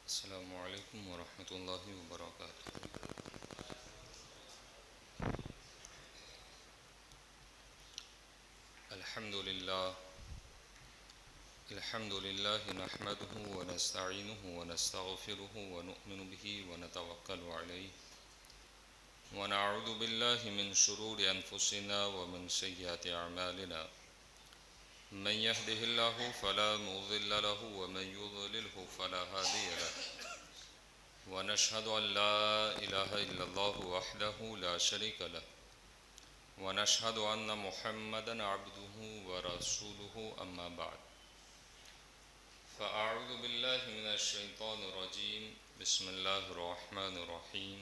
السلام علیکم ورحمۃ اللہ وبرکاتہ۔ الحمد للہ نحمده ونستعینه ونستغفره ونؤمن به ونتوکل علیہ ونعوذ باللہ من شرور انفسنا ومن سیئات اعمالنا من يهده الله فلا مضل له ومن يضلله فلا هادي له ونشهد أن لا إله إلا الله وحده لا شريك له ونشهد أن محمدًا عبده ورسوله أما بعد فأعوذ بالله من الشيطان الرجيم بسم الله الرحمن الرحيم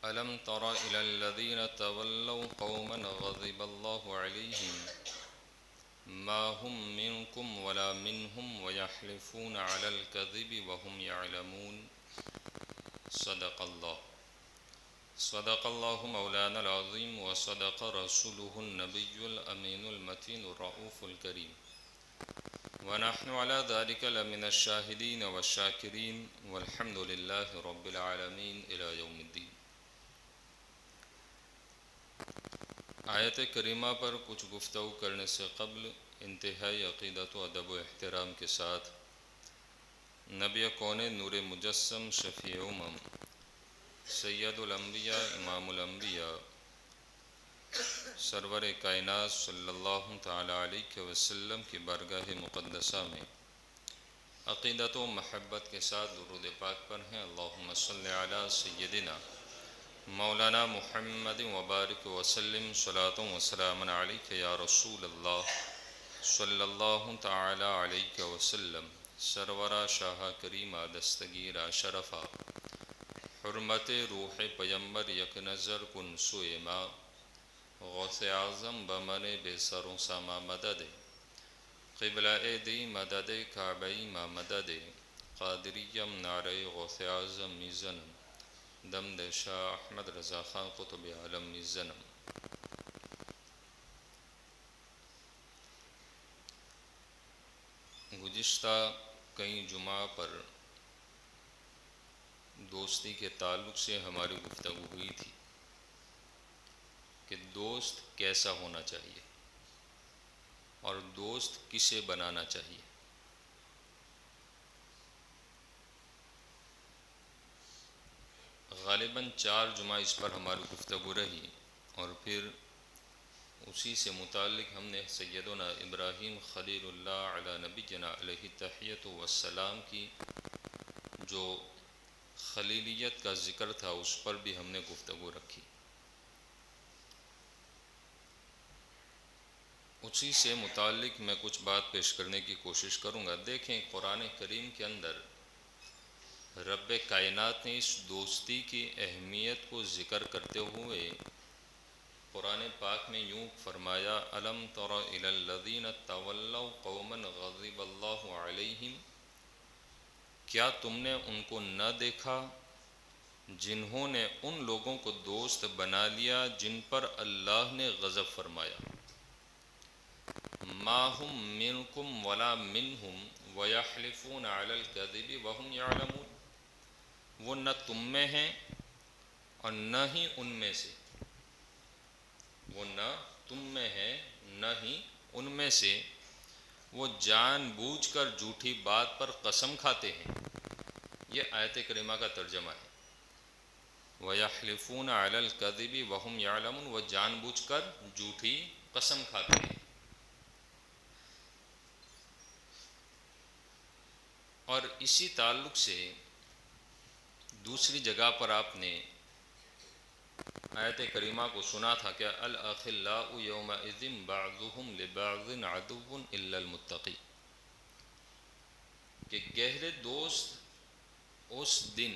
ألم تر إلى الذين تولوا قوما غضب الله عليهم ما هم منكم ولا منهم ويحلفون على الكذب وهم يعلمون صدق الله مولانا العظيم وصدق رسوله النبي الأمين المتين الرؤوف الكريم ونحن على ذلك لمن الشاهدين والشاكرين والحمد لله رب العالمين إلى يوم الدين۔ آیت کریمہ پر کچھ گفتگو کرنے سے قبل انتہائی عقیدت و ادب و احترام کے ساتھ نبی کون نور مجسم شفیع امم سید الانبیاء امام الانبیاء سرور کائنات صلی اللہ تعالی علیہ وسلم کی بارگاہ مقدسہ میں عقیدت و محبت کے ساتھ درود پاک پر ہیں۔ اللہم صلی علی سیدنا مولانا محمد وبارک وسلم صلاۃ و سلام علیک یا رسول اللہ صلی اللہ تعالی علیہ وسلم۔ سرورہ شاہ کریمہ دستگیرہ شرفہ حرمت روح پیمبر یک نظر کن سوئے ما غوث اعظم بمن بے سر و سما مدد قبلہ دی مدد کعبئی ما مدد قادریم نعرہ غوث اعظم میزنم دمد شاہ احمد رضا خان قطب عالم میزنم۔ گزشتہ کئی جمعہ پر دوستی کے تعلق سے ہماری گفتگو ہوئی تھی کہ دوست کیسا ہونا چاہیے اور دوست کسے بنانا چاہیے۔ غالباً 4 جمعہ اس پر ہماری گفتگو رہی اور پھر اسی سے متعلق ہم نے سیدنا ابراہیم خلیل اللہ علی نبینا علیہ تحیۃ والسلام کی جو خلیلیت کا ذکر تھا اس پر بھی ہم نے گفتگو رکھی۔ اسی سے متعلق میں کچھ بات پیش کرنے کی کوشش کروں گا۔ دیکھیں قرآن کریم کے اندر رب کائنات نے اس دوستی کی اہمیت کو ذکر کرتے ہوئے قرآن پاک میں یوں فرمایا الم تر الی الذین تولوا قوما غضب اللہ علیہم، کیا تم نے ان کو نہ دیکھا جنہوں نے ان لوگوں کو دوست بنا لیا جن پر اللہ نے غضب فرمایا۔ ما هم منکم ولا منہم ویحلفون علی الکذب وهم یعلمون، وہ نہ تم میں ہیں اور نہ ہی ان میں سے، وہ نہ تم میں ہیں نہ ہی ان میں سے، وہ جان بوجھ کر جھوٹی بات پر قسم کھاتے ہیں۔ یہ آیت کریمہ کا ترجمہ ہے۔ وَيَحْلِفُونَ عَلَى الْكَذِبِ وَهُمْ يَعْلَمُونَ، وہ جان بوجھ کر جھوٹی قسم کھاتے ہیں۔ اور اسی تعلق سے دوسری جگہ پر آپ نے آیت کریمہ کو سنا تھا کہ الْأَخِلَّاءُ يَوْمَئِذٍ بَعْضُهُمْ لِبَعْضٍ عَدُوٌّ إِلَّا الْمُتَّقِينَ، کہ گہرے دوست اس دن،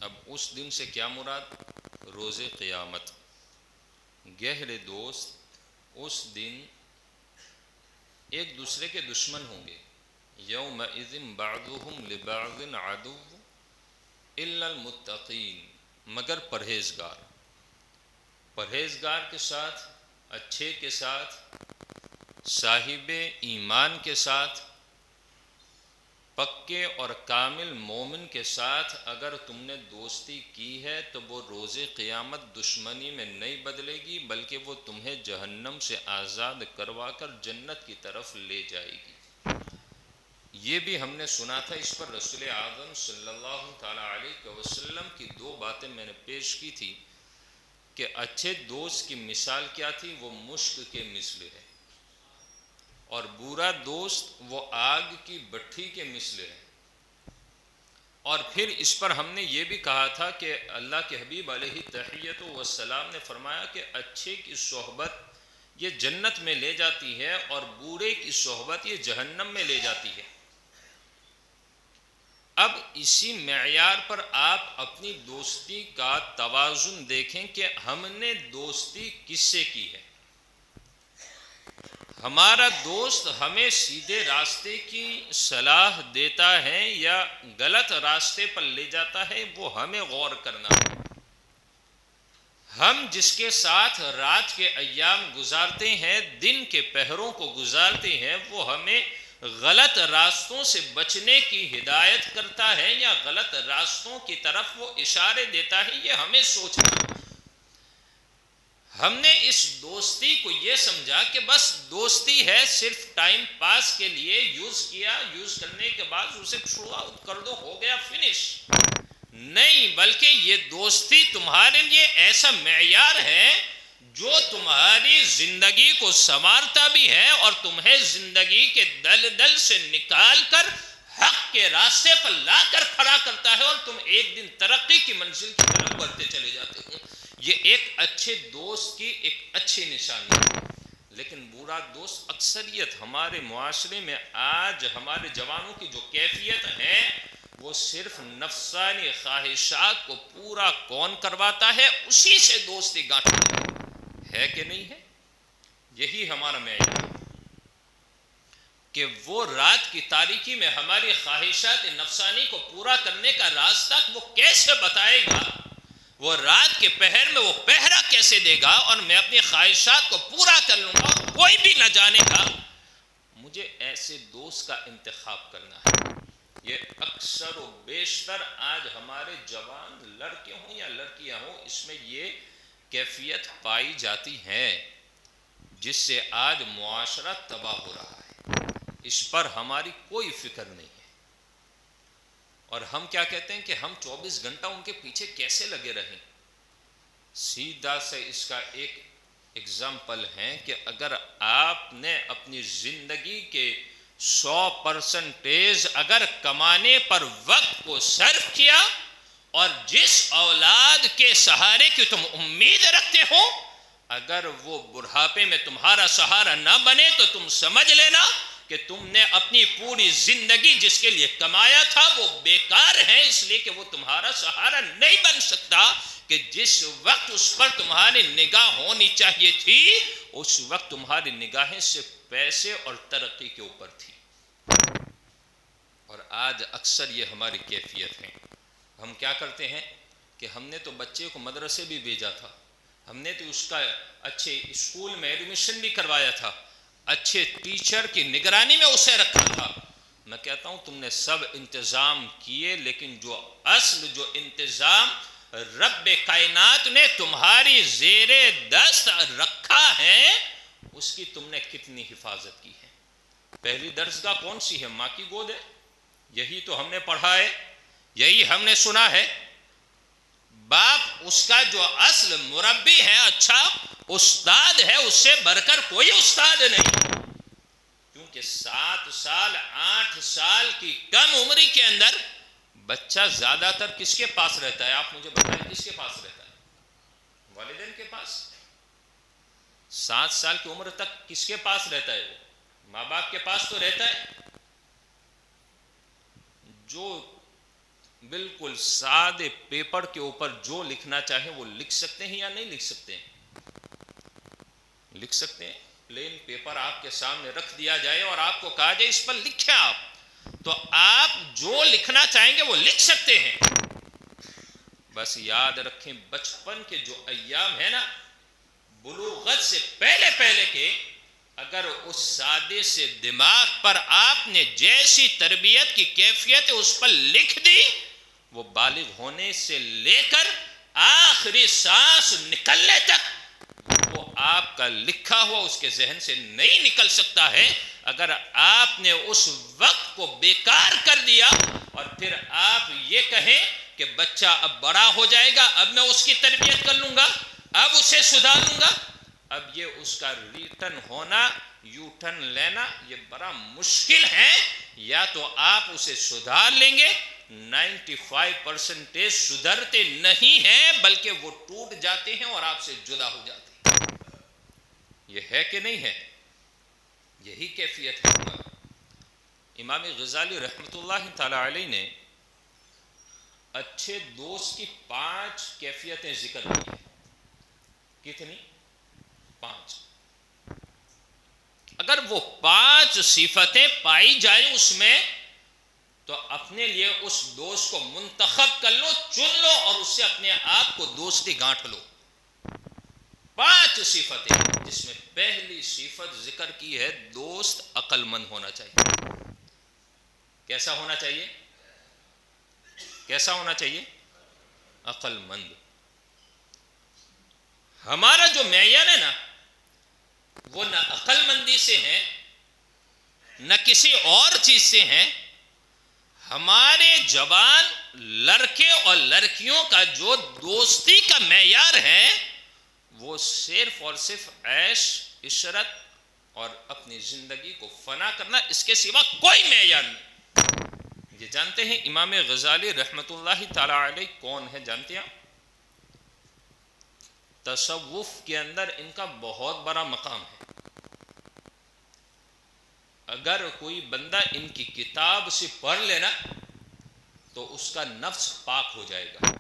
اب اس دن سے کیا مراد؟ روز قیامت۔ گہرے دوست اس دن ایک دوسرے کے دشمن ہوں گے۔ یومئذ بعضهم لبعض عدو الا المتقین، مگر پرہیزگار۔ پرہیزگار کے ساتھ، اچھے کے ساتھ، صاحب ایمان کے ساتھ پکے اور کامل مومن کے ساتھ اگر تم نے دوستی کی ہے تو وہ روز قیامت دشمنی میں نہیں بدلے گی، بلکہ وہ تمہیں جہنم سے آزاد کروا کر جنت کی طرف لے جائے گی۔ یہ بھی ہم نے سنا تھا۔ اس پر رسول اعظم صلی اللہ تعالی علیہ وسلم کی دو باتیں میں نے پیش کی تھی کہ اچھے دوست کی مثال کیا تھی، وہ مشک کے مثل ہے، اور برا دوست وہ آگ کی بٹھی کے مثل ہے۔ اور پھر اس پر ہم نے یہ بھی کہا تھا کہ اللہ کے حبیب علیہ تحیۃ والسلام نے فرمایا کہ اچھے کی صحبت یہ جنت میں لے جاتی ہے اور برے کی صحبت یہ جہنم میں لے جاتی ہے۔ اب اسی معیار پر آپ اپنی دوستی کا توازن دیکھیں کہ ہم نے دوستی کس سے کی ہے۔ ہمارا دوست ہمیں سیدھے راستے کی صلاح دیتا ہے یا غلط راستے پر لے جاتا ہے، وہ ہمیں غور کرنا ہے۔ ہم جس کے ساتھ رات کے ایام گزارتے ہیں، دن کے پہروں کو گزارتے ہیں، وہ ہمیں غلط راستوں سے بچنے کی ہدایت کرتا ہے یا غلط راستوں کی طرف وہ اشارے دیتا ہے، یہ ہمیں سوچنا ہے۔ ہم نے اس دوستی کو یہ سمجھا کہ بس دوستی ہے، صرف ٹائم پاس کے لیے یوز کیا، یوز کرنے کے بعد اسے تھرو آؤٹ کر دو، ہو گیا فنش۔ نہیں، بلکہ یہ دوستی تمہارے لیے ایسا معیار ہے جو تمہاری زندگی کو سنوارتا بھی ہے اور تمہیں زندگی کے دلدل سے نکال کر حق کے راستے پر لا کر کھڑا کرتا ہے، اور تم ایک دن ترقی کی منزل کی طرف بڑھتے چلے جاتے ہو۔ یہ ایک اچھے دوست کی ایک اچھی نشانی ہے۔ لیکن برا دوست اکثریت ہمارے معاشرے میں آج ہمارے جوانوں کی جو کیفیت ہے، وہ صرف نفسانی خواہشات کو پورا کون کرواتا ہے، اسی سے دوستی گانٹھتا ہے کہ نہیں ہے؟ یہی ہمارا معیار ہے کہ وہ رات کی تاریکی میں ہماری خواہشات نفسانی کو پورا کرنے کا راستہ وہ کیسے بتائے گا، وہ رات کے پہر میں وہ پہرا کیسے دے گا، اور میں اپنی خواہشات کو پورا کر لوں گا، کوئی بھی نہ جانے گا۔ مجھے ایسے دوست کا انتخاب کرنا ہے۔ یہ اکثر و بیشتر آج ہمارے جوان لڑکے ہوں یا لڑکیاں ہوں، اس میں یہ کیفیت پائی جاتی ہے جس سے آج معاشرہ تباہ ہو رہا ہے۔ اس پر ہماری کوئی فکر نہیں ہے، اور ہم کیا کہتے ہیں کہ ہم 24 گھنٹہ ان کے پیچھے کیسے لگے رہیں۔ سیدھا سے اس کا ایک اگزامپل ہے کہ اگر آپ نے اپنی زندگی کے 100% اگر کمانے پر وقت کو صرف کیا، اور جس اولاد کے سہارے کی تم امید رکھتے ہو، اگر وہ بڑھاپے میں تمہارا سہارا نہ بنے تو تم سمجھ لینا کہ تم نے اپنی پوری زندگی جس کے لیے کمایا تھا وہ بیکار ہے، اس لیے کہ وہ تمہارا سہارا نہیں بن سکتا کہ جس وقت اس پر تمہاری نگاہ ہونی چاہیے تھی، اس وقت تمہاری نگاہیں صرف پیسے اور ترقی کے اوپر تھی۔ اور آج اکثر یہ ہماری کیفیت ہے۔ ہم کیا کرتے ہیں کہ ہم نے تو بچے کو مدرسے بھی بھیجا تھا، ہم نے تو اس کا اچھے اسکول میں ایڈمیشن بھی کروایا تھا، اچھے ٹیچر کی نگرانی میں اسے رکھا تھا۔ میں کہتا ہوں تم نے سب انتظام کیے، لیکن جو انتظام رب کائنات نے تمہاری زیر دست رکھا ہے، اس کی تم نے کتنی حفاظت کی ہے؟ پہلی درسگاہ کون سی ہے؟ ماں کی گود ہے۔ یہی تو ہم نے پڑھا ہے، یہی ہم نے سنا ہے۔ باپ اس کا جو اصل مربی ہے، اچھا استاد ہے، اس سے بڑھ کر کوئی استاد نہیں، کیونکہ 7 سال 8 سال کی کم عمری کے اندر بچہ زیادہ تر کس کے پاس رہتا ہے؟ آپ مجھے بتائیں، کس کے پاس رہتا ہے؟ والدین کے پاس۔ 7 سال کی عمر تک کس کے پاس رہتا ہے؟ وہ ماں باپ کے پاس تو رہتا ہے۔ جو بالکل سادے پیپر کے اوپر جو لکھنا چاہے وہ لکھ سکتے ہیں یا نہیں لکھ سکتے ہیں؟ لکھ سکتے ہیں۔ پلین پیپر آپ کے سامنے رکھ دیا جائے اور آپ کو کہا جائے اس پر لکھیں آپ، تو آپ جو لکھنا چاہیں گے وہ لکھ سکتے ہیں۔ بس یاد رکھیں بچپن کے جو ایام ہے نا، بلوغت سے پہلے کے، اگر اس سادے سے دماغ پر آپ نے جیسی تربیت کی کیفیت اس پر لکھ دی، وہ بالغ ہونے سے لے کر آخری سانس نکلنے تک وہ آپ کا لکھا ہوا اس کے ذہن سے نہیں نکل سکتا ہے۔ اگر آپ نے اس وقت کو بیکار کر دیا اور پھر آپ یہ کہیں کہ بچہ اب بڑا ہو جائے گا، اب میں اس کی تربیت کر لوں گا، اب اسے سدھار لوں گا، اب یہ اس کا ریٹرن ہونا، یو ٹرن لینا یہ بڑا مشکل ہے۔ یا تو آپ اسے سدھار لیں گے، 95% سدھرتے نہیں ہیں بلکہ وہ ٹوٹ جاتے ہیں اور آپ سے جدا ہو جاتے ہیں۔ یہ ہے کہ نہیں ہے؟ یہی کیفیت ہے۔ امام غزالی رحمۃ اللہ تعالی علیہ نے اچھے دوست کی 5 کیفیتیں ذکر کی ہیں۔ کتنی؟ 5۔ اگر وہ 5 صفتیں پائی جائیں اس میں تو اپنے لیے اس دوست کو منتخب کر لو، چن لو اور اس سے اپنے آپ کو دوستی گانٹھ لو۔ 5 صفتیں، جس میں پہلی صفت ذکر کی ہے دوست عقل مند ہونا چاہیے۔ کیسا ہونا چاہیے؟ کیسا ہونا چاہیے؟ عقل مند۔ ہمارا جو معیار ہے نا وہ نہ عقل مندی سے ہے نہ کسی اور چیز سے ہے۔ ہمارے جوان لڑکے اور لڑکیوں کا جو دوستی کا معیار ہے وہ صرف اور صرف عیش عشرت اور اپنی زندگی کو فنا کرنا، اس کے سوا کوئی معیار نہیں۔ یہ جانتے ہیں امام غزالی رحمۃ اللہ تعالی علیہ کون ہے؟ جانتے ہیں؟ تصوف کے اندر ان کا بہت بڑا مقام ہے۔ اگر کوئی بندہ ان کی کتاب سے پڑھ لینا تو اس کا نفس پاک ہو جائے گا،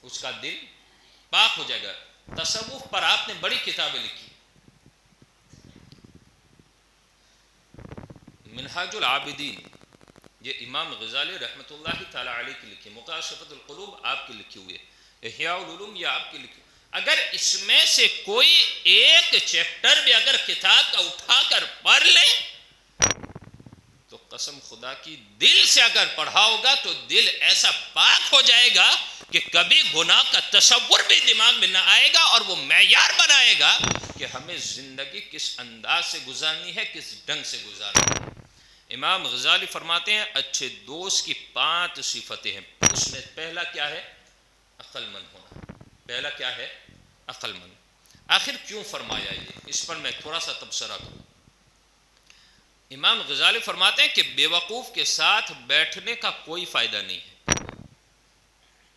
اس کا دل پاک ہو جائے گا۔ تصوف پر آپ نے بڑی کتابیں لکھی، منہاج العابدین یہ امام غزالی رحمۃ اللہ تعالی علیہ کی لکھی، مکاشفۃ القلوب آپ کی لکھی ہوئی ہے، احیاء العلوم یہ آپ کی لکھی۔ اگر اس میں سے کوئی ایک چیپٹر بھی اگر کتاب کا اٹھا کر پڑھ لیں تو قسم خدا کی دل سے اگر پڑھا ہوگا تو دل ایسا پاک ہو جائے گا کہ کبھی گناہ کا تصور بھی دماغ میں نہ آئے گا، اور وہ معیار بنائے گا کہ ہمیں زندگی کس انداز سے گزارنی ہے، کس ڈھنگ سے گزارنی ہے۔ امام غزالی فرماتے ہیں اچھے دوست کی 5 صفتیں ہیں، اس میں پہلا کیا ہے؟ عقل مند ہونا۔ پہلا کیا ہے؟ عقل مند۔ آخر کیوں فرمایا یہ؟ اس پر میں تھوڑا سا تبصرہ کروں۔ امام غزالی فرماتے ہیں کہ بے وقوف کے ساتھ بیٹھنے کا کوئی فائدہ نہیں ہے۔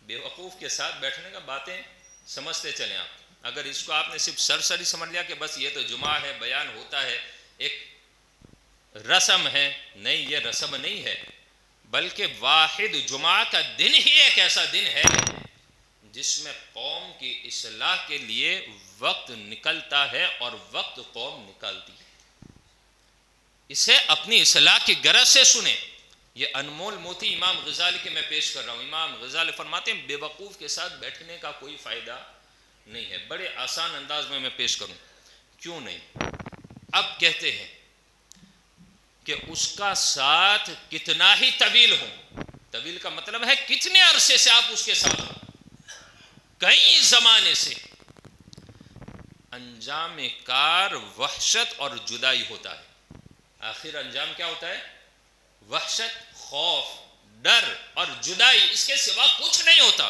بے وقوف کے ساتھ بیٹھنے کا باتیں سمجھتے چلیں آپ، اگر اس کو آپ نے صرف سرسری سمجھ لیا کہ بس یہ تو جمعہ ہے، بیان ہوتا ہے، ایک رسم ہے، نہیں، یہ رسم نہیں ہے، بلکہ واحد جمعہ کا دن ہی ایک ایسا دن ہے جس میں قوم کی اصلاح کے لیے وقت نکلتا ہے اور وقت قوم نکالتی ہے۔ اسے اپنی اصلاح کی غرض سے سنیں۔ یہ انمول موتی امام غزالی کے میں پیش کر رہا ہوں۔ امام غزالی فرماتے ہیں بے وقوف کے ساتھ بیٹھنے کا کوئی فائدہ نہیں ہے۔ بڑے آسان انداز میں پیش کروں، کیوں نہیں؟ اب کہتے ہیں کہ اس کا ساتھ کتنا ہی طویل ہو، طویل کا مطلب ہے کتنے عرصے سے آپ اس کے ساتھ ہو، کئی زمانے سے، انجام کار وحشت اور جدائی ہوتا ہے۔ آخر انجام کیا ہوتا ہے؟ وحشت، خوف، ڈر اور جدائی، اس کے سوا کچھ نہیں ہوتا۔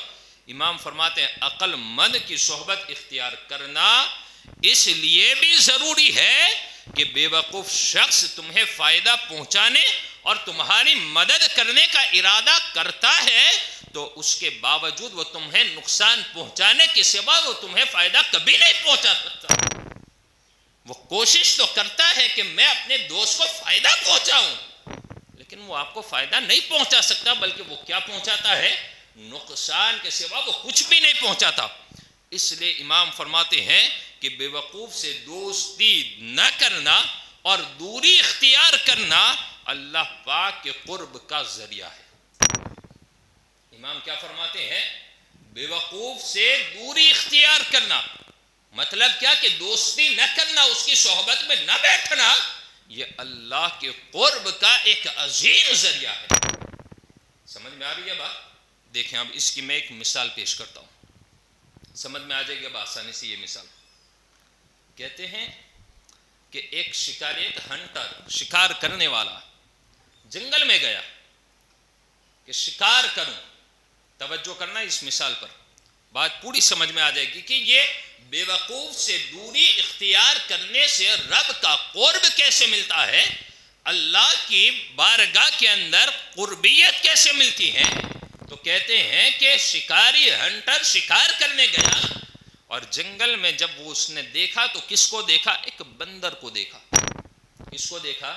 امام فرماتے ہیں عقل مند کی صحبت اختیار کرنا اس لیے بھی ضروری ہے کہ بے وقوف شخص تمہیں فائدہ پہنچانے اور تمہاری مدد کرنے کا ارادہ کرتا ہے تو اس کے باوجود وہ تمہیں نقصان پہنچانے کے سوا وہ تمہیں فائدہ کبھی نہیں پہنچا سکتا۔ وہ کوشش تو کرتا ہے کہ میں اپنے دوست کو فائدہ پہنچاؤں، لیکن وہ آپ کو فائدہ نہیں پہنچا سکتا، بلکہ وہ کیا پہنچاتا ہے؟ نقصان کے سوا وہ کچھ بھی نہیں پہنچاتا۔ اس لیے امام فرماتے ہیں کہ بے وقوف سے دوستی نہ کرنا اور دوری اختیار کرنا اللہ پاک کے قرب کا ذریعہ ہے۔ امام کیا فرماتے ہیں؟ بے وقوف سے دوری اختیار کرنا، مطلب کیا کہ دوستی نہ کرنا، اس کی صحبت میں نہ بیٹھنا، یہ اللہ کے قرب کا ایک عظیم ذریعہ ہے۔ سمجھ میں آ رہی ہے بات؟ دیکھیں اب اس کی میں ایک مثال پیش کرتا ہوں، سمجھ میں آ جائے گی اب آسانی سے یہ مثال۔ کہتے ہیں کہ ایک شکاری، ایک ہنٹر، شکار کرنے والا جنگل میں گیا کہ شکار کروں۔ توجہ کرنا اس مثال پر، بات پوری سمجھ میں آ جائے گی کہ یہ بے وقوف سے دوری اختیار کرنے سے رب کا قرب کیسے ملتا ہے، اللہ کی بارگاہ کے اندر قربیت کیسے ملتی ہے۔ تو کہتے ہیں کہ شکاری ہنٹر شکار کرنے گیا اور جنگل میں جب وہ اس نے دیکھا تو کس کو دیکھا؟ ایک بندر کو دیکھا۔ کس کو دیکھا؟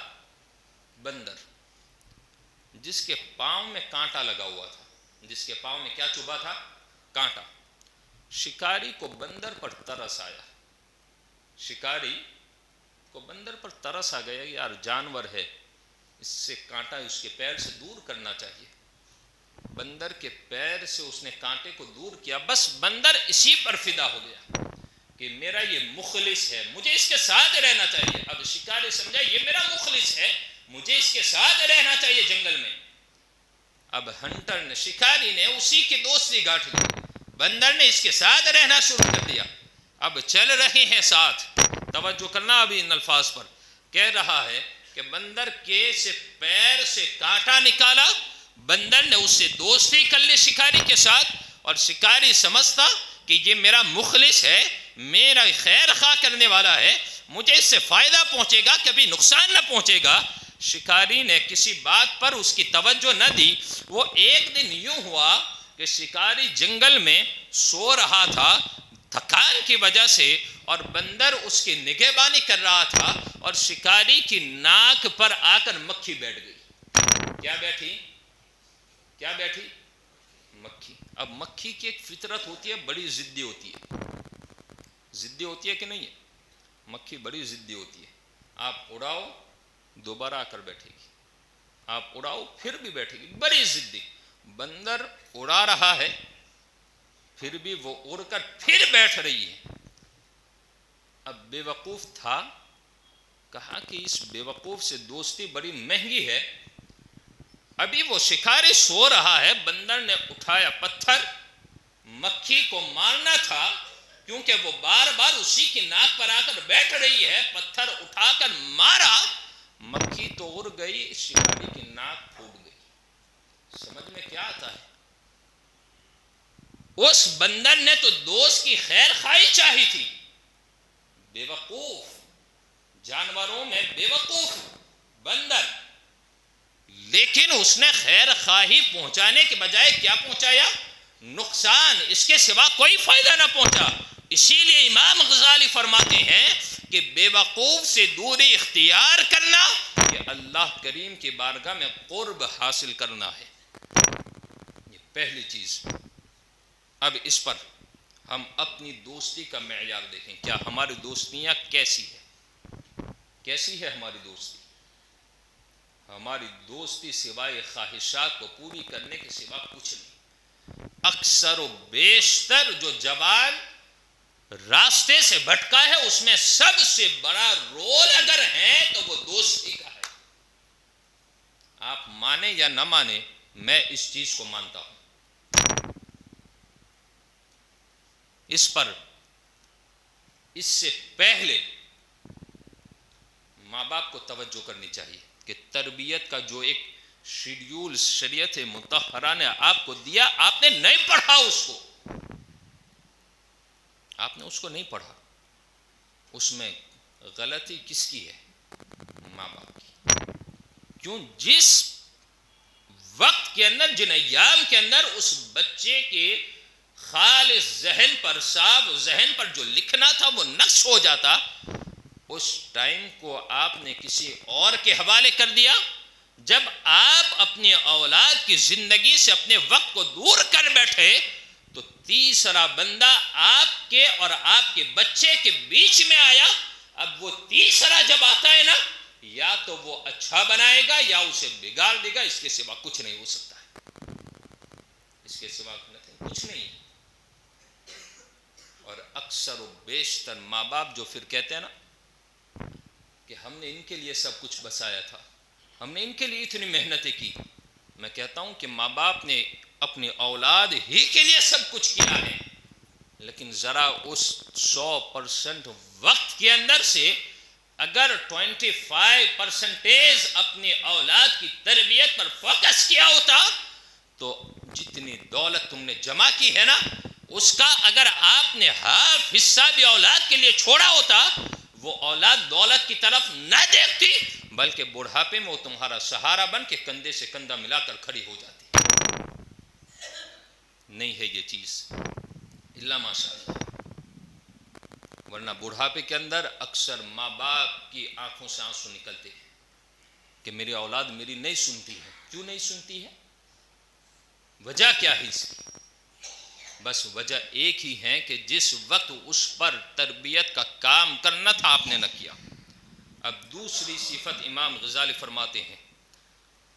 بندر، جس کے پاؤں میں کانٹا لگا ہوا تھا۔ جس کے پاؤں میں کیا چبھا تھا؟ کانٹا۔ شکاری کو بندر پر ترس آیا، شکاری کو بندر پر ترس آ گیا، یار جانور ہے، اس سے کانٹا اس کے پیر سے دور کرنا چاہیے۔ بندر کے پیر سے اس نے کانٹے کو دور کیا، بس بندر اسی پر فدا ہو گیا کہ میرا یہ مخلص ہے، مجھے اس کے ساتھ رہنا چاہیے۔ اب شکاری سمجھا یہ میرا مخلص ہے، مجھے اس کے ساتھ رہنا چاہیے جنگل میں۔ اب ہنٹر نے، شکاری نے اسی کی دوستی گاٹھ لی، بندر نے اس کے ساتھ رہنا شروع کر دیا۔ اب چل رہے ہیں ساتھ، توجہ کرنا ابھی ان الفاظ پر۔ کہہ رہا ہے کہ بندر کے سے پیر سے کانٹا نکالا، بندر نے اس سے دوستی کر لی شکاری کے ساتھ، اور شکاری سمجھتا کہ یہ میرا مخلص ہے، میرا خیر خواہ کرنے والا ہے، مجھے اس سے فائدہ پہنچے گا، کبھی نقصان نہ پہنچے گا۔ شکاری نے کسی بات پر اس کی توجہ نہ دی۔ وہ ایک دن یوں ہوا کہ شکاری جنگل میں سو رہا تھا تھکان کی وجہ سے، اور بندر اس کی نگہبانی کر رہا تھا، اور شکاری کی ناک پر آ کر مکھی بیٹھ گئی۔ کیا بیٹھی؟ کیا بیٹھی؟ مکھی۔ اب مکھی کی ایک فطرت ہوتی ہے، بڑی ضدی ہوتی ہے۔ ضدی ہوتی ہے کہ نہیں ہے؟ مکھی بڑی ضدی ہوتی ہے، آپ اڑاؤ دوبارہ آ کر بیٹھے گی، آپ اڑاؤ پھر بھی بیٹھے گی، بڑی ضدی۔ بندر اڑا رہا ہے پھر بھی وہ اڑ کر پھر بیٹھ رہی ہے۔ اب بے وقوف تھا، کہا کہ اس بے وقوف سے دوستی بڑی مہنگی ہے۔ ابھی وہ شکاری سو رہا ہے، بندر نے اٹھایا پتھر، مکھی کو مارنا تھا کیونکہ وہ بار بار اسی کی ناک پر آ کر بیٹھ رہی ہے، پتھر اٹھا کر مارا، مکھی تو اڑ گئی، شکاری کی ناک پھوٹ گئی۔ سمجھ میں کیا آتا ہے؟ اس بندر نے تو دوست کی خیر خواہی چاہی تھی، بے وقوف، جانوروں میں بے وقوف بندر، لیکن اس نے خیر خواہی پہنچانے کے بجائے کیا پہنچایا؟ نقصان، اس کے سوا کوئی فائدہ نہ پہنچا۔ اسی لیے امام غزالی فرماتے ہیں کہ بے وقوف سے دوری اختیار کرنا یہ اللہ کریم کی بارگاہ میں قرب حاصل کرنا ہے، یہ پہلی چیز۔ اب اس پر ہم اپنی دوستی کا معیار دیکھیں، کیا ہماری دوستیاں کیسی ہے؟ کیسی ہے ہماری دوستی؟ ہماری دوستی سوائے خواہشات کو پوری کرنے کے سوا کچھ نہیں۔ اکثر و بیشتر جو جوان راستے سے بھٹکا ہے، اس میں سب سے بڑا رول اگر ہے تو وہ دوستی کا ہے۔ آپ مانیں یا نہ مانیں، میں اس چیز کو مانتا ہوں۔ اس پر اس سے پہلے ماں باپ کو توجہ کرنی چاہیے کہ تربیت کا جو ایک شیڈیول شریعت مطہرہ نے آپ کو دیا، آپ نے نہیں پڑھا اس کو، آپ نے اس کو نہیں پڑھا۔ اس میں غلطی کس کی ہے؟ ماں باپ کی۔ کیوں؟ جس وقت کے اندر، جن ایام کے اندر اس بچے کے خالص ذہن پر، صاف ذہن پر جو لکھنا تھا وہ نقش ہو جاتا، اس ٹائم کو آپ نے کسی اور کے حوالے کر دیا۔ جب آپ اپنی اولاد کی زندگی سے اپنے وقت کو دور کر بیٹھے تو تیسرا بندہ آپ کے اور آپ کے بچے کے بیچ میں آیا۔ اب وہ تیسرا جب آتا ہے نا، یا تو وہ اچھا بنائے گا یا اسے بگاڑ دے گا، اس کے سوا کچھ نہیں ہو سکتا ہے، اس کے سوا کچھ نہیں۔ اور اکثر و بیشتر ماں باپ جو پھر کہتے ہیں نا کہ ہم نے ان کے لیے سب کچھ بسایا تھا، ہم نے ان کے لیے اتنی محنتیں کی. میں کہتا ہوں کہ ماں باپ نے اپنی اولاد ہی کے لیے سب کچھ کیا ہے، لیکن ذرا اس 100% وقت کے اندر سے اگر 25% اپنی اولاد کی تربیت پر فوکس کیا ہوتا تو جتنی دولت تم نے جمع کی ہے نا اس کا اگر آپ نے ہاف حصہ بھی اولاد کے لیے چھوڑا ہوتا، وہ اولاد دولت کی طرف نہ دیکھتی بلکہ بڑھاپے میں وہ تمہارا سہارا بن کے کندھے سے کندھا ملا کر کھڑی ہو جاتی. نہیں ہے یہ چیز الا ماشاءاللہ، ورنہ بڑھاپے کے اندر اکثر ماں باپ کی آنکھوں سے آنسو نکلتے ہیں کہ میری اولاد میری نہیں سنتی ہے. کیوں نہیں سنتی ہے؟ وجہ کیا ہے اس کی؟ بس وجہ ایک ہی ہے کہ جس وقت اس پر تربیت کا کام کرنا تھا آپ نے نہ کیا. اب دوسری صفت امام غزالی فرماتے ہیں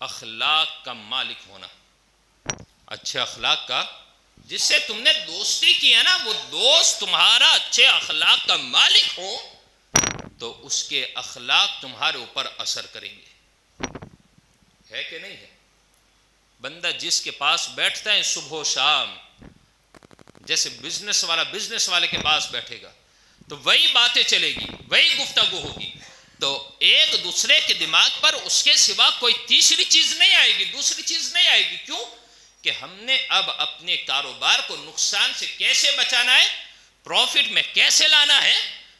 اخلاق کا مالک ہونا. اچھے اخلاق کا، جس سے تم نے دوستی کی ہے نا وہ دوست تمہارا اچھے اخلاق کا مالک ہو تو اس کے اخلاق تمہارے اوپر اثر کریں گے. ہے کہ نہیں ہے؟ بندہ جس کے پاس بیٹھتا ہے صبح و شام، جیسے بزنس والے کے پاس بیٹھے گا تو وہی باتیں چلے گی، وہی گفتگو ہوگی، تو ایک دوسرے کے دماغ پر اس کے سوا کوئی تیسری چیز نہیں آئے گی، دوسری چیز نہیں آئے گی. کیوں کہ ہم نے اب اپنے کاروبار کو نقصان سے کیسے بچانا ہے، پروفٹ میں کیسے لانا ہے،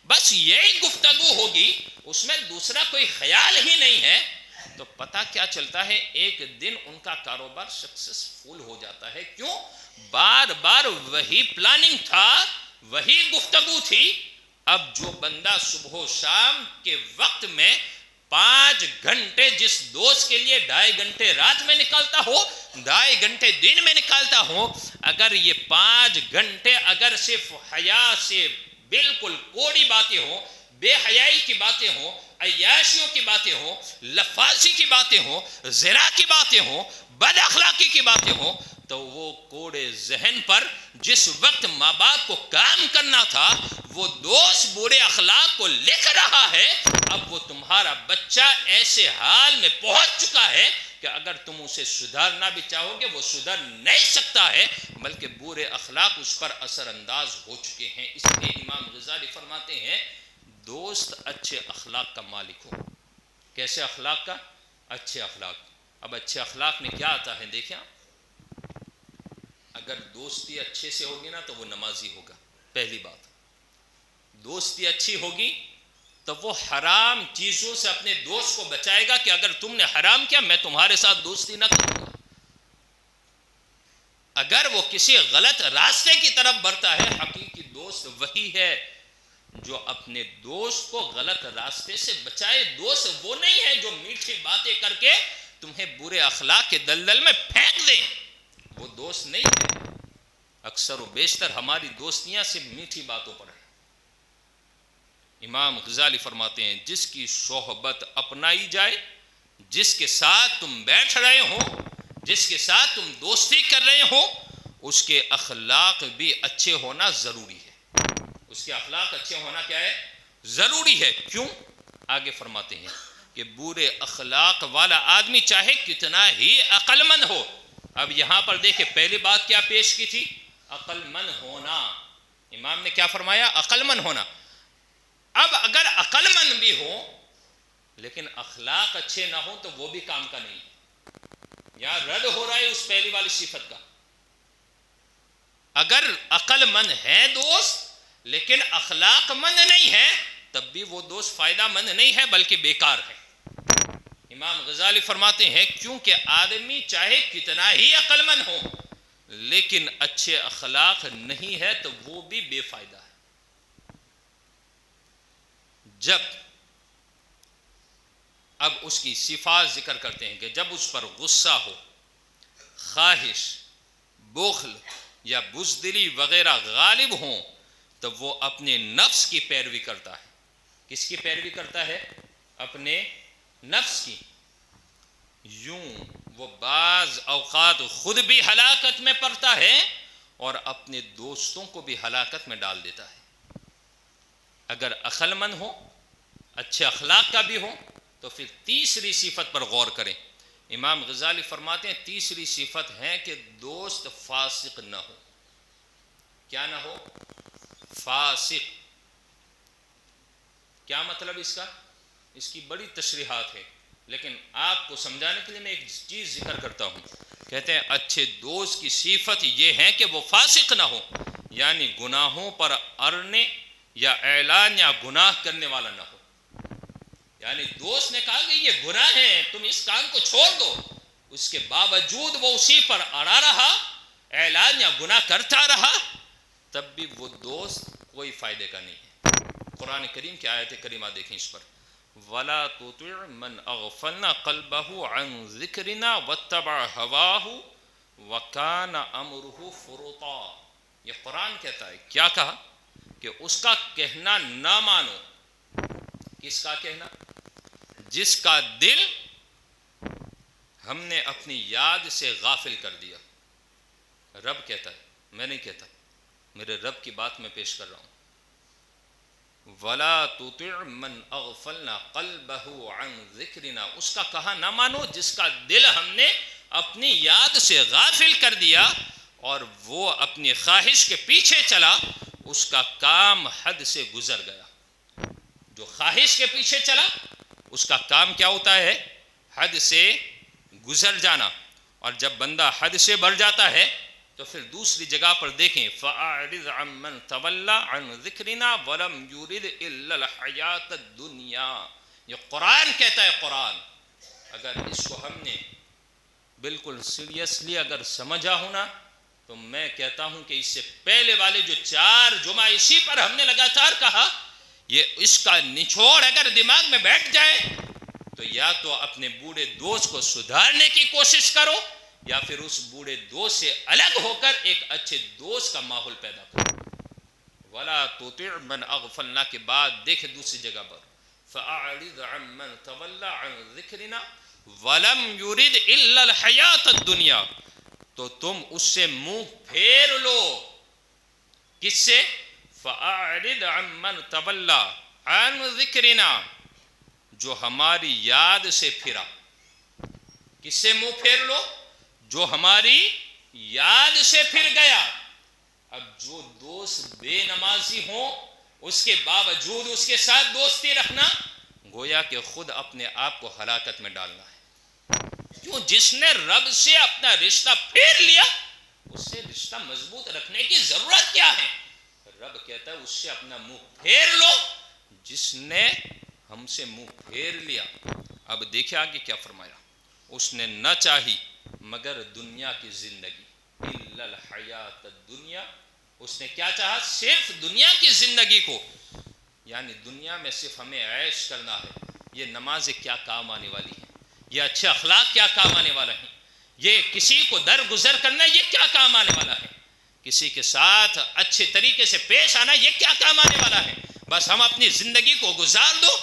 بس یہی گفتگو ہوگی، اس میں دوسرا کوئی خیال ہی نہیں ہے. تو پتہ کیا چلتا ہے، ایک دن ان کا کاروبار سکسسفل ہو جاتا ہے. کیوں؟ بار بار وہی پلاننگ تھا، وہی گفتگو تھی. اب جو بندہ صبح و شام کے وقت میں 5 گھنٹے جس دوست کے لیے 2.5 گھنٹے رات میں نکالتا ہو، 2.5 گھنٹے دن میں نکالتا ہو، اگر یہ 5 گھنٹے اگر صرف حیا سے بالکل کوڑی باتیں ہوں، بے حیائی کی باتیں ہوں، عیاشیوں کی باتیں ہوں، لفاظی کی باتیں ہوں، زنا کی باتیں ہوں، بد اخلاقی کی باتیں ہوں، تو وہ کوڑے ذہن پر جس وقت ماں باپ کو کام کرنا تھا وہ دوست برے اخلاق کو لکھ رہا ہے. اب وہ تمہارا بچہ ایسے حال میں پہنچ چکا ہے کہ اگر تم اسے سدھارنا بھی چاہو گے وہ سدھر نہیں سکتا ہے، بلکہ برے اخلاق اس پر اثر انداز ہو چکے ہیں. اس لیے امام غزالی فرماتے ہیں دوست اچھے اخلاق کا مالک ہو. کیسے اخلاق کا؟ اچھے اخلاق. اب اچھے اخلاق میں کیا آتا ہے دیکھیں، اگر دوستی اچھے سے ہوگی نا تو وہ نمازی ہوگا. پہلی بات، دوستی اچھی ہوگی تو وہ حرام چیزوں سے اپنے دوست کو بچائے گا کہ اگر تم نے حرام کیا میں تمہارے ساتھ دوستی نہ کروں گا. اگر وہ کسی غلط راستے کی طرف بڑھتا ہے، حقیقی دوست وہی ہے جو اپنے دوست کو غلط راستے سے بچائے. دوست وہ نہیں ہے جو میٹھی باتیں کر کے تمہیں برے اخلاق کے دلدل میں پھینک دے، وہ دوست نہیں ہے. اکثر و بیشتر ہماری دوستیاں صرف میٹھی باتوں پر ہیں. امام غزالی فرماتے ہیں جس کی صحبت اپنائی جائے، جس کے ساتھ تم بیٹھ رہے ہو، جس کے ساتھ تم دوستی کر رہے ہو، اس کے اخلاق بھی اچھے ہونا ضروری ہے. اس کے اخلاق اچھے ہونا کیا ہے؟ ضروری ہے. کیوں؟ آگے فرماتے ہیں کہ برے اخلاق والا آدمی چاہے کتنا ہی عقل مند ہو. اب یہاں پر دیکھیں پہلی بات کیا پیش کی تھی؟ عقل مند ہونا. امام نے کیا فرمایا؟ عقل مند ہونا. اب اگر عقل مند بھی ہو لیکن اخلاق اچھے نہ ہو تو وہ بھی کام کا نہیں. یہاں رد ہو رہا ہے اس پہلی والی صفت کا. اگر عقل مند ہے دوست لیکن اخلاق مند نہیں ہے تب بھی وہ دوست فائدہ مند نہیں ہے بلکہ بیکار ہے. امام غزالی فرماتے ہیں کیونکہ آدمی چاہے کتنا ہی عقل مند ہو لیکن اچھے اخلاق نہیں ہے تو وہ بھی بے فائدہ ہے. جب اب اس کی صفات ذکر کرتے ہیں کہ جب اس پر غصہ ہو، خواہش، بخل یا بزدلی وغیرہ غالب ہوں تو وہ اپنے نفس کی پیروی کرتا ہے. کس کی پیروی کرتا ہے؟ اپنے نفس کی. یوں وہ بعض اوقات خود بھی ہلاکت میں پڑتا ہے اور اپنے دوستوں کو بھی ہلاکت میں ڈال دیتا ہے۔ اگر عقل مند ہو، اچھے اخلاق کا بھی ہو، تو پھر تیسری صفت پر غور کریں۔ امام غزالی فرماتے ہیں تیسری صفت ہے کہ دوست فاسق نہ ہو۔ کیا نہ ہو؟ فاسق۔ کیا مطلب اس کا؟ اس کی بڑی تشریحات ہے، لیکن آپ کو سمجھانے کے لیے میں ایک چیز ذکر کرتا ہوں۔ کہتے ہیں اچھے دوست کی صفت یہ ہے کہ وہ فاسق نہ ہو، یعنی گناہوں پر اڑنے یا اعلان یا گناہ کرنے والا نہ ہو۔ یعنی دوست نے کہا کہ یہ گناہ ہے، تم اس کام کو چھوڑ دو، اس کے باوجود وہ اسی پر اڑا رہا، اعلان یا گناہ کرتا رہا، تب بھی وہ دوست کوئی فائدے کا نہیں ہے۔ قرآن کریم کی آیت کریمہ دیکھیں اس پر، وَلَا تُطِعْ مَنْ أَغْفَلْنَا قَلْبَهُ عَنْ ذِكْرِنَا وَاتَّبَعَ هَوَاهُ وَكَانَ أَمْرُهُ فُرُطًا۔ یہ قرآن کہتا ہے، کیا کہا؟ کہ اس کا کہنا نہ مانو۔ کس کا کہنا؟ جس کا دل ہم نے اپنی یاد سے غافل کر دیا۔ رب کہتا ہے، میں نہیں کہتا، میرے رب کی بات میں پیش کر رہا ہوں۔ وَلَا تُطِعْ مَنْ أَغْفَلْنَا قَلْبَهُ عَنْ ذِكْرِنَا، اس کا کہا نہ مانو جس کا دل ہم نے اپنی یاد سے غافل کر دیا اور وہ اپنی خواہش کے پیچھے چلا، اس کا کام حد سے گزر گیا۔ جو خواہش کے پیچھے چلا اس کا کام کیا ہوتا ہے؟ حد سے گزر جانا۔ اور جب بندہ حد سے بڑھ جاتا ہے تو پھر دوسری جگہ پر دیکھیں، فَأَعْرِضْ عَمَّنْ تَوَلَّى عَنْ ذِكْرِنَا وَلَمْ يُرِدْ إِلَّا الْحَيَاةَ الدُّنْيَا۔ یہ قرآن کہتا ہے، قرآن اگر اس کو ہم نے بالکل سیریسلی اگر سمجھا ہونا تو میں کہتا ہوں کہ اس سے پہلے والے جو 4 جمعہ اسی پر ہم نے لگاتار کہا، یہ اس کا نچوڑ اگر دماغ میں بیٹھ جائے تو یا تو اپنے بوڑھے دوست کو سدھارنے کی کوشش کرو، یا پھر اس بوڑھے دوست سے الگ ہو کر ایک اچھے دوست کا ماحول پیدا کرو۔ وَلَا تُطِعْ مَنْ أَغْفَلْنَا کے بعد دیکھیں دوسری جگہ پر، فَأَعْرِضْ عَمَّنْ تَوَلَّى عَنْ ذِكْرِنَا وَلَمْ يُرِدْ إِلَّا الْحَيَاةَ الدُّنْيَا، تو تم اس سے منہ پھیر لو۔ کس سے؟ فَأَعْرِضْ عَمَّنْ تَوَلَّى عَنْ ذِكْرِنَا، جو ہماری یاد سے پھرا۔ کس سے منہ پھیر لو؟ جو ہماری یاد سے پھر گیا۔ اب جو دوست بے نمازی ہوں اس کے باوجود اس کے ساتھ دوستی رکھنا گویا کہ خود اپنے آپ کو ہلاکت میں ڈالنا ہے۔ کیوں؟ جس نے رب سے اپنا رشتہ پھیر لیا اس سے رشتہ مضبوط رکھنے کی ضرورت کیا ہے؟ رب کہتا ہے اس سے اپنا منہ پھیر لو۔ جس نے ہم سے منہ پھیر لیا، اب دیکھیں آگے کیا فرمایا، اس نے نہ چاہی مگر دنیا کی زندگی، الا الحیات الدنیا، اس نے کیا چاہا؟ صرف دنیا کی زندگی کو، یعنی دنیا میں صرف ہمیں عیش کرنا ہے۔ یہ نمازیں کیا کام آنے والی ہیں؟ یہ اچھے اخلاق کیا کام آنے والا ہے؟ یہ کسی کو درگزر کرنا یہ کیا کام آنے والا ہے؟ کسی کے ساتھ اچھے طریقے سے پیش آنا یہ کیا کام آنے والا ہے؟ بس ہم اپنی زندگی کو گزار دو۔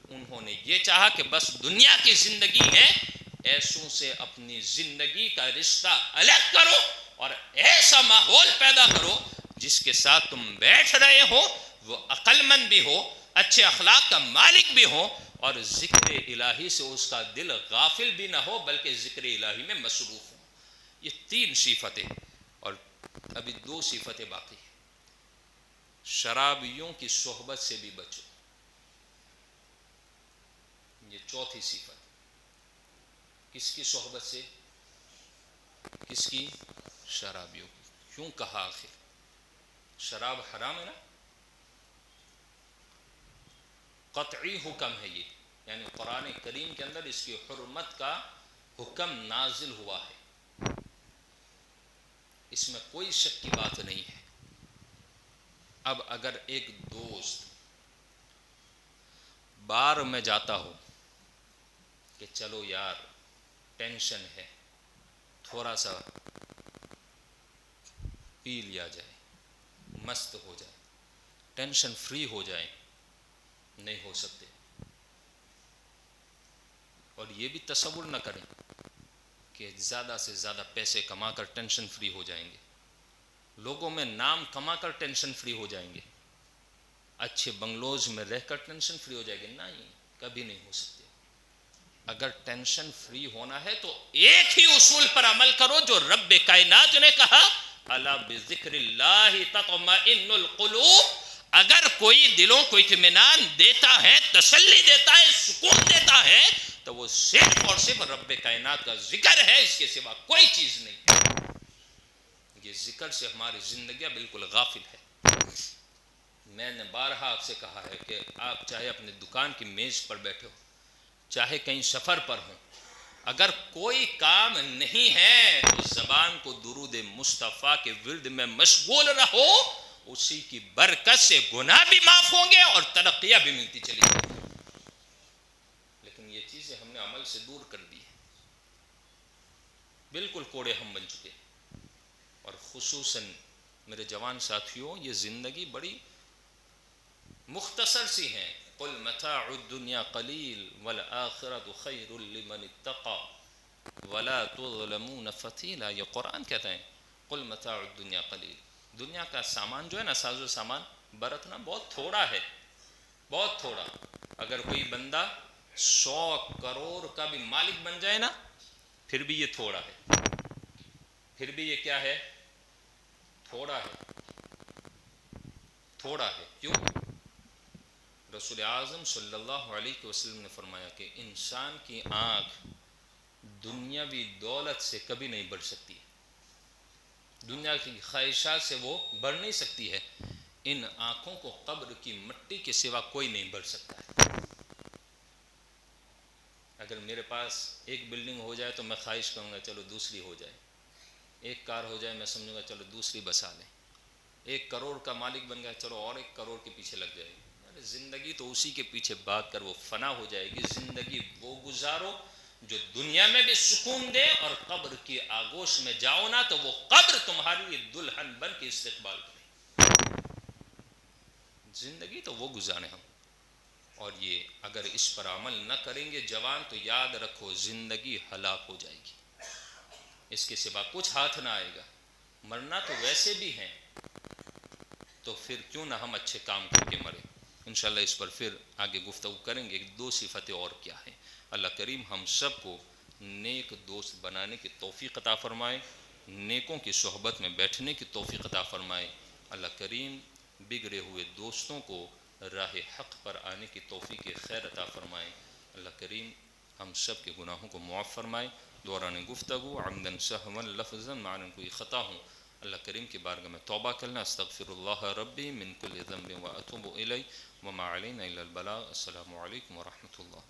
انہوں نے یہ چاہا کہ بس دنیا کی زندگی ہے، ایسوں سے اپنی زندگی کا رشتہ الگ کرو اور ایسا ماحول پیدا کرو جس کے ساتھ تم بیٹھ رہے ہو وہ عقل مند بھی ہو، اچھے اخلاق کا مالک بھی ہو، اور ذکر الہی سے اس کا دل غافل بھی نہ ہو بلکہ ذکر الہی میں مصروف ہو۔ یہ 3 صفتیں، اور ابھی 2 صفتیں باقی ہیں۔ شرابیوں کی صحبت سے بھی بچو، یہ 4تھی صفت۔ کس کی صحبت سے؟ کس کی؟ شرابیوں کی۔ کیوں کہا آخر؟ شراب حرام ہے نا، قطعی حکم ہے یہ، یعنی قرآن کریم کے اندر اس کی حرمت کا حکم نازل ہوا ہے، اس میں کوئی شک کی بات نہیں ہے۔ اب اگر ایک دوست بار میں جاتا ہو کہ چلو یار ٹینشن ہے، تھوڑا سا پی لیا جائے، مست ہو جائے، ٹینشن فری ہو جائے، نہیں ہو سکتے۔ اور یہ بھی تصور نہ کریں کہ زیادہ سے زیادہ پیسے کما کر ٹینشن فری ہو جائیں گے، لوگوں میں نام کما کر ٹینشن فری ہو جائیں گے، اچھے بنگلوز میں رہ کر ٹینشن فری ہو جائے گی؟ نہیں، کبھی نہیں ہو سکتے۔ اگر ٹینشن فری ہونا ہے تو ایک ہی اصول پر عمل کرو جو رب کائنات نے کہا، الا بذکر اللہ تطمئن القلوب۔ اگر کوئی دلوں کو اطمینان دیتا ہے، تسلی دیتا ہے، سکون دیتا ہے، تو وہ صرف اور صرف رب کائنات کا ذکر ہے، اس کے سوا کوئی چیز نہیں۔ یہ ذکر سے ہماری زندگیاں بالکل غافل ہے۔ میں نے بارہا آپ سے کہا ہے کہ آپ چاہے اپنے دکان کی میز پر بیٹھے ہو، چاہے کہیں سفر پر ہوں، اگر کوئی کام نہیں ہے تو زبان کو درود مصطفیٰ کے ورد میں مشغول رہو، اسی کی برکت سے گناہ بھی معاف ہوں گے اور ترقیاں بھی ملتی چلی جائیں گی۔ لیکن یہ چیزیں ہم نے عمل سے دور کر دی ہیں، بالکل کوڑے ہم بن چکے۔ اور خصوصاً میرے جوان ساتھیوں، یہ زندگی بڑی مختصر سی ہیں۔ قل متاع الدنیا قلیل والآخرۃ خیر لمن اتقى ولا تظلمون فتیلا۔ یہ قرآن کہتا ہے قل متاع الدنیا قلیل، دنیا کا سامان جو ہے نا، ساز و سامان برتنا بہت تھوڑا ہے، بہت تھوڑا۔ اگر کوئی بندہ 100 کروڑ کا بھی مالک بن جائے نا، پھر بھی یہ تھوڑا ہے، پھر بھی یہ کیا ہے؟ تھوڑا ہے، تھوڑا ہے۔ کیوں؟ رسول اعظم صلی اللہ علیہ وسلم نے فرمایا کہ انسان کی آنکھ دنیاوی دولت سے کبھی نہیں بڑھ سکتی، دنیا کی خواہشات سے وہ بڑھ نہیں سکتی ہے۔ ان آنکھوں کو قبر کی مٹی کے سوا کوئی نہیں بڑھ سکتا ہے۔ اگر میرے پاس ایک بلڈنگ ہو جائے تو میں خواہش کروں گا چلو دوسری ہو جائے، ایک کار ہو جائے میں سمجھوں گا چلو دوسری بسا لیں، 1 کروڑ کا مالک بن گیا چلو اور 1 کروڑ کے پیچھے لگ جائے گی۔ زندگی تو اسی کے پیچھے بھاگ کر وہ فنا ہو جائے گی۔ زندگی وہ گزارو جو دنیا میں بھی سکون دے، اور قبر کی آگوش میں جاؤ نا تو وہ قبر تمہاری دلہن بن کے استقبال کرے۔ زندگی تو وہ گزارے ہم، اور یہ اگر اس پر عمل نہ کریں گے جوان، تو یاد رکھو زندگی ہلاک ہو جائے گی، اس کے سوا کچھ ہاتھ نہ آئے گا۔ مرنا تو ویسے بھی ہیں، تو پھر کیوں نہ ہم اچھے کام کر کے مریں۔ انشاءاللہ اس پر پھر آگے گفتگو کریں گے 2 صفتیں اور کیا ہیں۔ اللہ کریم ہم سب کو نیک دوست بنانے کی توفیق عطا فرمائے، نیکوں کی صحبت میں بیٹھنے کی توفیق عطا فرمائے۔ اللہ کریم بگڑے ہوئے دوستوں کو راہ حق پر آنے کی توفیق خیر عطا فرمائے۔ اللہ کریم ہم سب کے گناہوں کو معاف فرمائے۔ دوران گفتگو عمدن سہوا لفظا معنی کوئی خطا ہوں، اللہ کریم کی بارگاہ میں توبہ کرنا۔ استغفر اللہ ربی من کل ذنب واتوب الیہ وما علینا الا البلاغ۔ السلام علیکم ورحمۃ اللہ۔